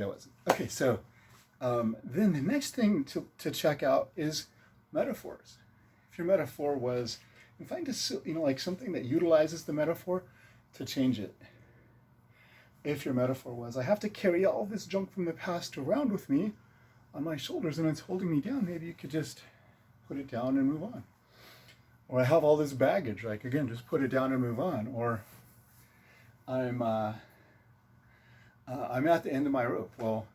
That was okay. So then the next thing to check out is metaphors. If your metaphor was, and find a like something that utilizes the metaphor to change it. If your metaphor was, I have to carry all this junk from the past around with me on my shoulders and it's holding me down, maybe you could just put it down and move on. Or I have all this baggage, like again, just put it down and move on. Or I'm at the end of my rope. Well,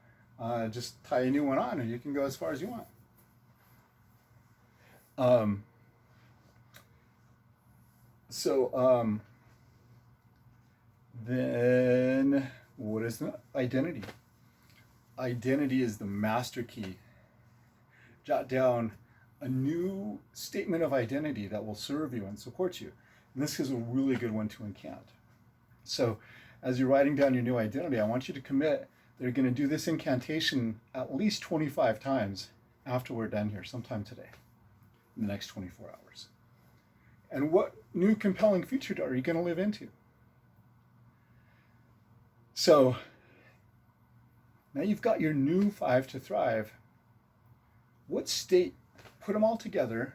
just tie a new one on and you can go as far as you want. Then what is the identity? Identity is the master key. Jot down a new statement of identity that will serve you and support you. And this is a really good one to incant. So as you're writing down your new identity, I want you to commit that you're going to do this incantation at least 25 times after we're done here, sometime today, in the next 24 hours. And what new compelling future are you going to live into? So now you've got your new 5 to thrive. What state? Put them all together.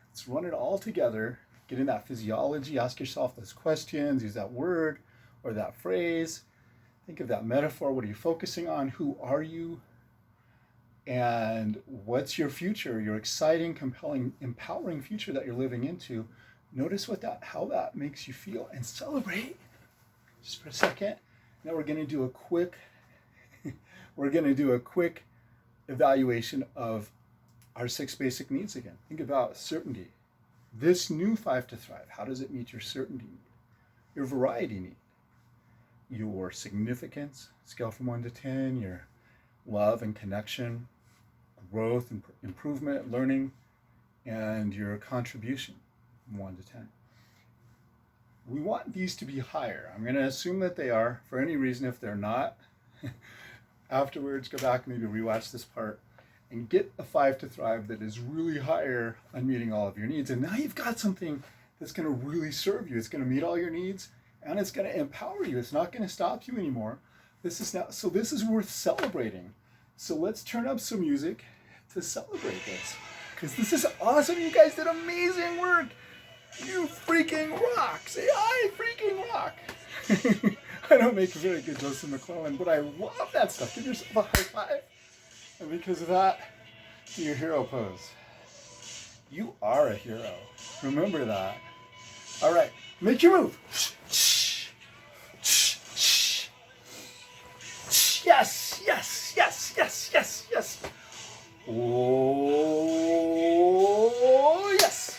Let's run it all together. Get in that physiology. Ask yourself those questions. Use that word or that phrase. Think of that metaphor. What are you focusing on? Who are you? And what's your future? Your exciting, compelling, empowering future that you're living into. Notice how that makes you feel and celebrate just for a second. Now we're going to do a quick evaluation of our 6 basic needs again. Think about certainty. This new 5 to thrive, how does it meet your certainty need? Your variety need, your significance, scale from 1 to 10, your love and connection, growth and improvement, learning, and your contribution from 1 to 10. We want these to be higher. I'm going to assume that they are. For any reason, if they're not, afterwards, go back, maybe rewatch this part, and get a 5 to thrive that is really higher on meeting all of your needs. And now you've got something that's going to really serve you. It's going to meet all your needs, and it's going to empower you. It's not going to stop you anymore. This is worth celebrating. So let's turn up some music to celebrate this, because this is awesome. You guys did amazing work. You freaking rock. Say, I freaking rock. I don't make a very good Joseph McClellan, but I love that stuff. Give yourself a high five. And because of that, do your hero pose. You are a hero. Remember that. All right, make your move. Yes, yes, yes, yes, yes, yes. Oh, yes.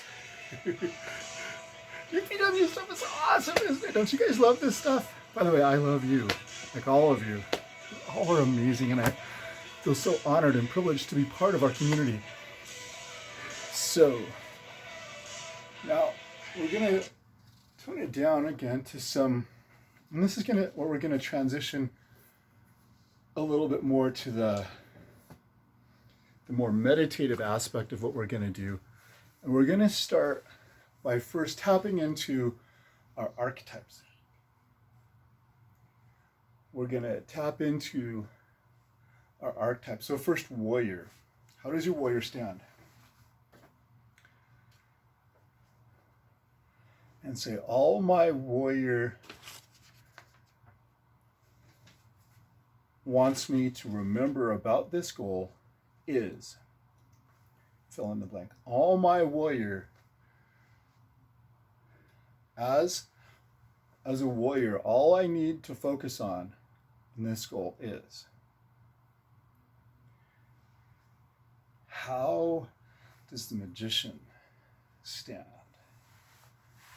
UPW stuff is awesome, isn't it? Don't you guys love this stuff? By the way, I love you. Like all of you. All are amazing, and I feel so honored and privileged to be part of our community. So, now we're going to tone it down again to some, and this is where we're going to transition a little bit more to the more meditative aspect of what we're going to do. And we're going to start by first tapping into our archetypes. We're going to tap into our archetypes. So first, warrior. How does your warrior stand? And say, all my warrior wants me to remember about this goal is, fill in the blank. All my warrior, as a warrior, all I need to focus on in this goal is. How does the magician stand?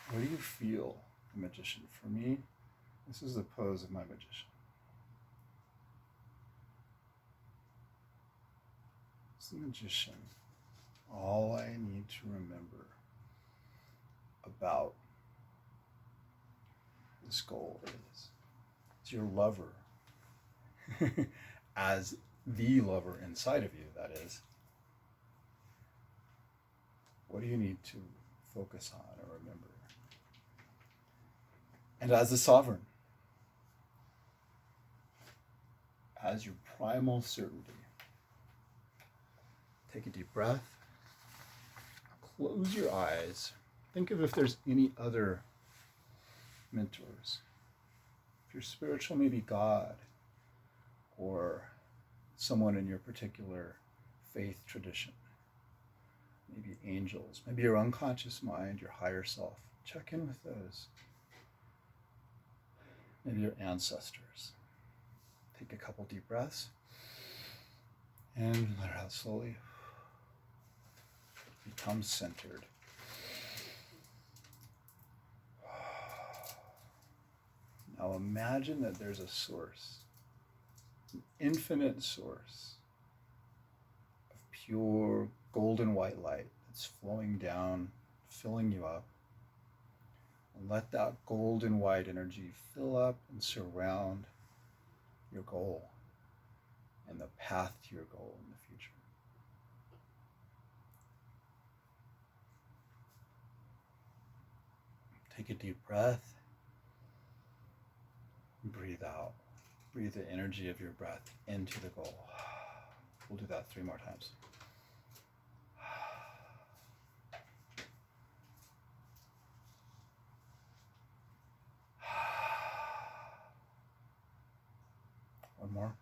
Where do you feel the magician? For me, this is the pose of my magician. It's the magician. All I need to remember about this goal is. It's your lover. As the lover inside of you, that is. What do you need to focus on or remember? And as the sovereign, as your primal certainty. Take a deep breath. Close your eyes. Think of if there's any other mentors. If you're spiritual, maybe God or someone in your particular faith tradition. Maybe angels, maybe your unconscious mind, your higher self. Check in with those. Maybe your ancestors. Take a couple deep breaths and let it out slowly. Become centered. Now imagine that there's a source, an infinite source of pure golden white light that's flowing down, filling you up. And let that golden white energy fill up and surround your goal and the path to your goal in the future. Take a deep breath. Breathe out. Breathe the energy of your breath into the goal. We'll do that 3 more times. One more.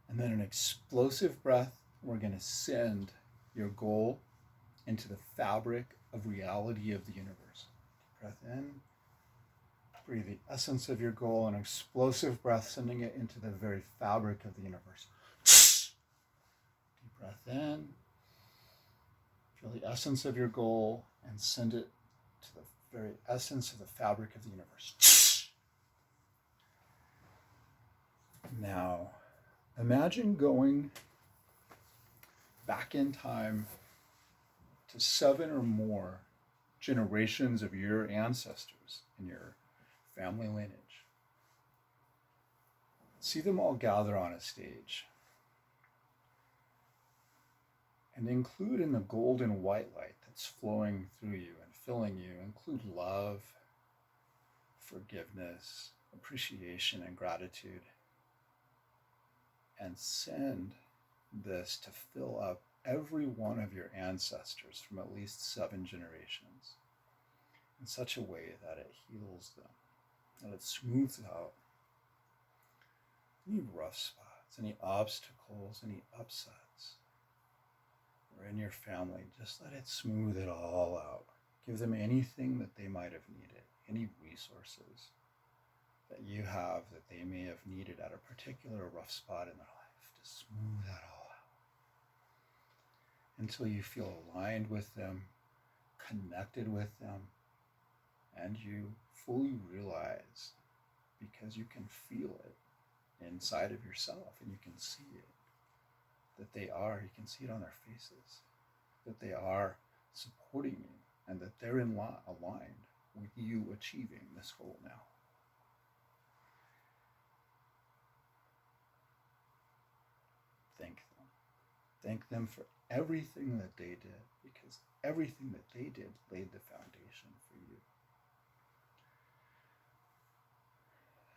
And then an explosive breath. We're going to send your goal into the fabric of reality of the universe. Breath in. Breathe the essence of your goal, an explosive breath, sending it into the very fabric of the universe. Deep breath in. Feel the essence of your goal and send it to the very essence of the fabric of the universe. Now, imagine going back in time to 7 or more generations of your ancestors in your family lineage. See them all gather on a stage. And include in the golden white light that's flowing through you and filling you, include love, forgiveness, appreciation, and gratitude. And send this to fill up every one of your ancestors from at least 7 generations in such a way that it heals them, that it smooths out any rough spots, any obstacles, any upsets, or in your family. Just let it smooth it all out. Give them anything that they might have needed, any resources that you have that they may have needed at a particular rough spot in their life, to smooth that all out until you feel aligned with them, connected with them, and you fully realize, because you can feel it inside of yourself and you can see it, that they are, you can see it on their faces, that they are supporting you and that they're aligned with you achieving this goal now. Thank them. Thank them for everything that they did, because everything that they did laid the foundation for you.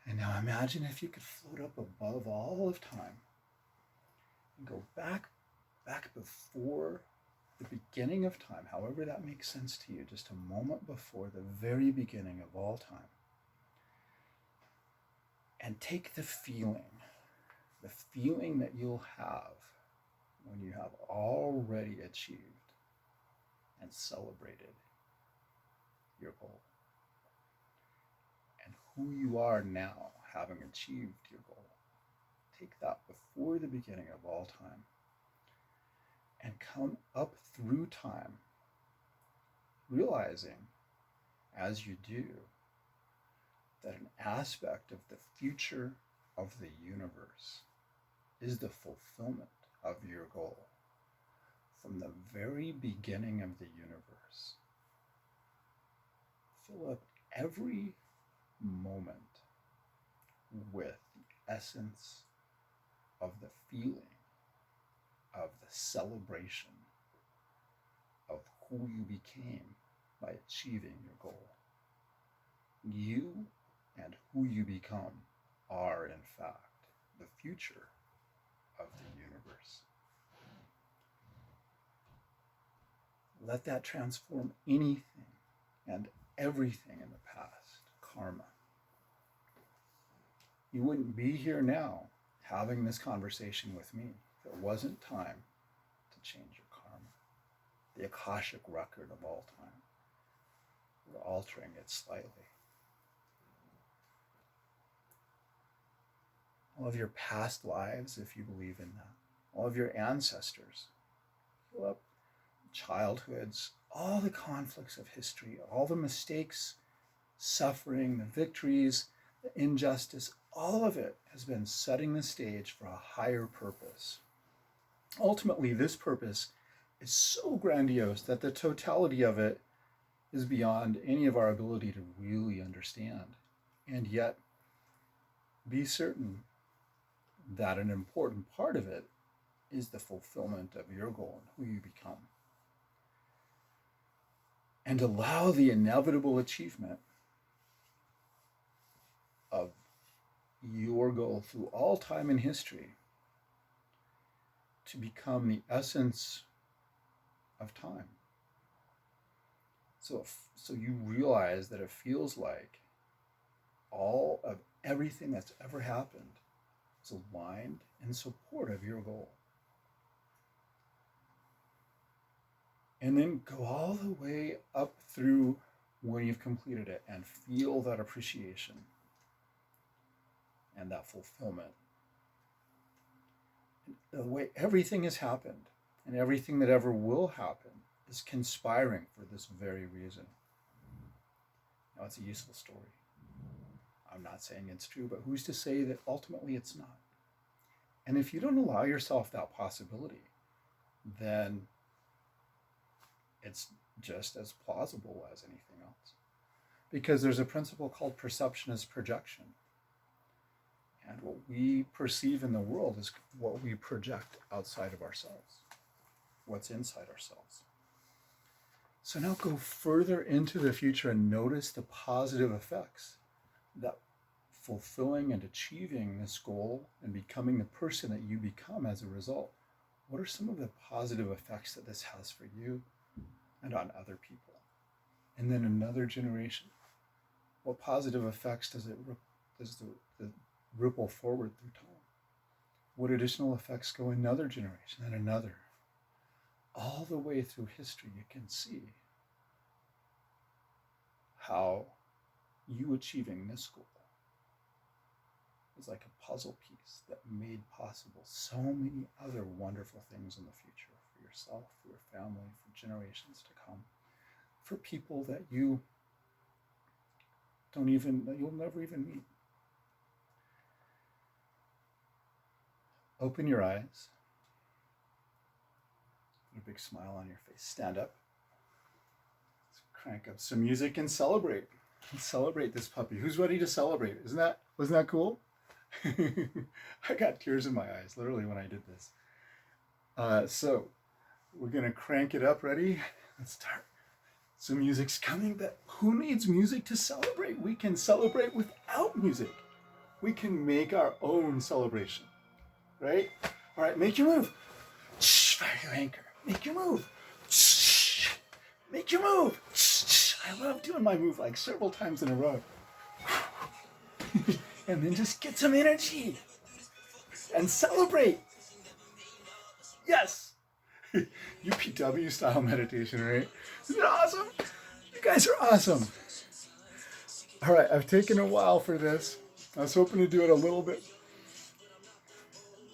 And now imagine if you could float up above all of time and go back before the beginning of time, however that makes sense to you, just a moment before the very beginning of all time. And take the feeling that you'll have when you have already achieved and celebrated your goal, and who you are now having achieved your goal. Take that before the beginning of all time and come up through time, realizing as you do that an aspect of the future of the universe is the fulfillment of your goal from the very beginning of the universe. Fill up every moment with the essence of the feeling, of the celebration of who you became by achieving your goal. You who you become are, in fact, the future of the universe. Let that transform anything and everything in the past, karma. You wouldn't be here now having this conversation with me if it wasn't time to change your karma. The Akashic record of all time. We're altering it slightly. All of your past lives, if you believe in that, all of your ancestors, fill up childhoods, all the conflicts of history, all the mistakes, suffering, the victories, the injustice, all of it has been setting the stage for a higher purpose. Ultimately, this purpose is so grandiose that the totality of it is beyond any of our ability to really understand. And yet, be certain that an important part of it is the fulfillment of your goal and who you become. And allow the inevitable achievement of your goal through all time and history to become the essence of time. So you realize that it feels like all of everything that's ever happened is aligned in support of your goal. And then go all the way up through when you've completed it and feel that appreciation and that fulfillment. The way everything has happened and everything that ever will happen is conspiring for this very reason. Now, it's a useful story. I'm not saying it's true, but who's to say that ultimately it's not? And if you don't allow yourself that possibility, then it's just as plausible as anything else. Because there's a principle called perception as projection. And what we perceive in the world is what we project outside of ourselves, what's inside ourselves. So now go further into the future and notice the positive effects that fulfilling and achieving this goal and becoming the person that you become as a result. What are some of the positive effects that this has for you and on other people? And then another generation. What positive effects does the ripple forward through time? What additional effects go another generation and another? All the way through history, you can see how you achieving this goal is like a puzzle piece that made possible so many other wonderful things in the future for yourself, for your family, for generations to come, for people that you'll never even meet. Open your eyes. Put a big smile on your face. Stand up. Let's crank up some music and celebrate. Celebrate this puppy. Who's ready to celebrate? Wasn't that cool? I got tears in my eyes, literally, when I did this. So we're gonna crank it up. Ready? Let's start. Some music's coming, but who needs music to celebrate? We can celebrate without music. We can make our own celebration, right? All right, make your move. Fire your anchor. Make your move. Make your move. I love doing my move like several times in a row. And then just get some energy and celebrate. Yes. UPW style meditation, right? Isn't it awesome? You guys are awesome. All right, I've taken a while for this. I was hoping to do it a little bit